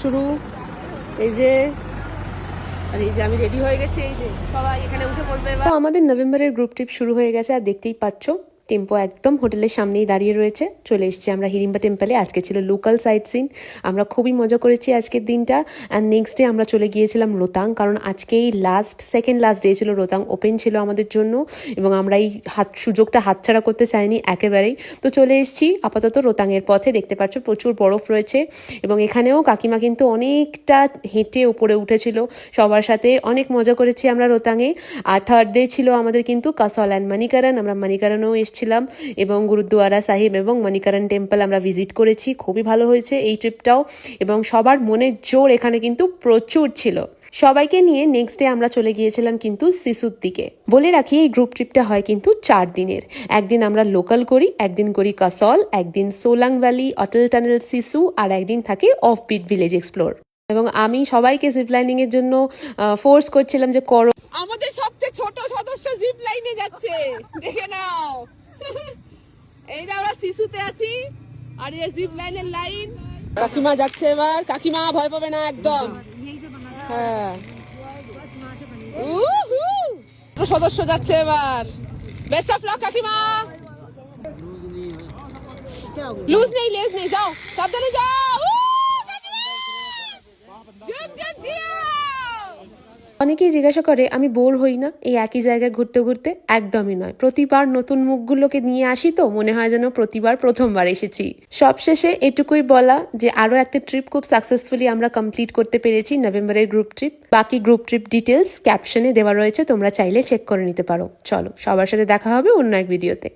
শুরু। এই যে আর এই যে আমি রেডি হয়ে গেছি, এই যে সবাই এখানে উঠে পড়বে। তো আমাদের নভেম্বরের গ্রুপ ট্রিপ শুরু হয়ে গেছে, আর দেখতেই পাচ্ছ টেম্পো একদম হোটেলের সামনেই দাঁড়িয়ে রয়েছে। চলে এসেছি আমরা হিড়িম্বা টেম্পলে। আজকে ছিল লোকাল সাইট সিন, আমরা খুবই মজা করেছি আজকের দিনটা। অ্যান্ড নেক্সট ডে আমরা চলে গিয়েছিলাম রোতাং, কারণ আজকেই সেকেন্ড লাস্ট ডে ছিল, রোতাং ওপেন ছিল আমাদের জন্য, এবং আমরা এই সুযোগটা হাতছাড়া করতে চাইনি একেবারেই। তো চলে এসেছি আপাতত রোতাংয়ের পথে। দেখতে পাচ্ছ প্রচুর বরফ রয়েছে, এবং এখানেও কাকিমা কিন্তু অনেকটা হেঁটে উপরে উঠেছিল সবার সাথে। অনেক মজা করেছি আমরা রোতাংয়ে। আর থার্ড ডে ছিল আমাদের কিন্তু কাসল অ্যান্ড মণিকরণ। আমরা মণিকরণেও এসেছিলাম, এবং গুরুদ্বারা সাহিব এবং মণিকরণ টেম্পল আমরা ভিজিট করেছি। খুবই ভালো হয়েছে এই ট্রিপটাও, এবং সবার মনের জোর এখানে কিন্তু প্রচুর ছিল। সবাইকে নিয়ে নেক্সট ডে আমরা চলে গিয়েছিলাম কিন্তু সিসুর দিকে। বলে রাখি এই গ্রুপ ট্রিপটা হয় কিন্তু 4 দিনের। একদিন আমরা লোকাল করি, একদিন করি কাসল, একদিন সোলাং ভ্যালি, অটল টানেল, সিসু, আর একদিন থাকে অফ বিট ভিলেজ এক্সপ্লোর। এবং আমি সবাইকে জিপ লাইনিং এর জন্য ফোর্স করছিলাম যে করো। আমাদের সবচেয়ে ছোট সদস্য জিপ লাইনে যাচ্ছে, দেখে নাও। এই যে আমরা শিশুতে আছি, আর এই জিপ লাইনের লাইন। কাকিমা যাচ্ছে এবার, কাকিমা ভয় পাবে না একদম। হ্যাঁ, সদস্য যাচ্ছে এবার। বেস্ট অফ লাক কাকিমা। লুজ নেই, লেজ নেই, যাও সাবধানে যাও। অনেকেই জিজ্ঞাসা করে আমি বোর হই না এই একই জায়গায় ঘুরতে ঘুরতে। একদমই নয়, প্রতিবার নতুন মুখগুলোকে নিয়ে আসি, তো মনে হয় যেন প্রতিবার প্রথমবার এসেছি। সবশেষে এটুকুই বলা যে আরো একটা ট্রিপ খুব সাকসেসফুলি আমরা কমপ্লিট করতে পেরেছি, নভেম্বরের গ্রুপ ট্রিপ। বাকি গ্রুপ ট্রিপ ডিটেলস ক্যাপশনে দেওয়া রয়েছে, তোমরা চাইলে চেক করে নিতে পারো। চলো, সবার সাথে দেখা হবে অন্য এক ভিডিওতে।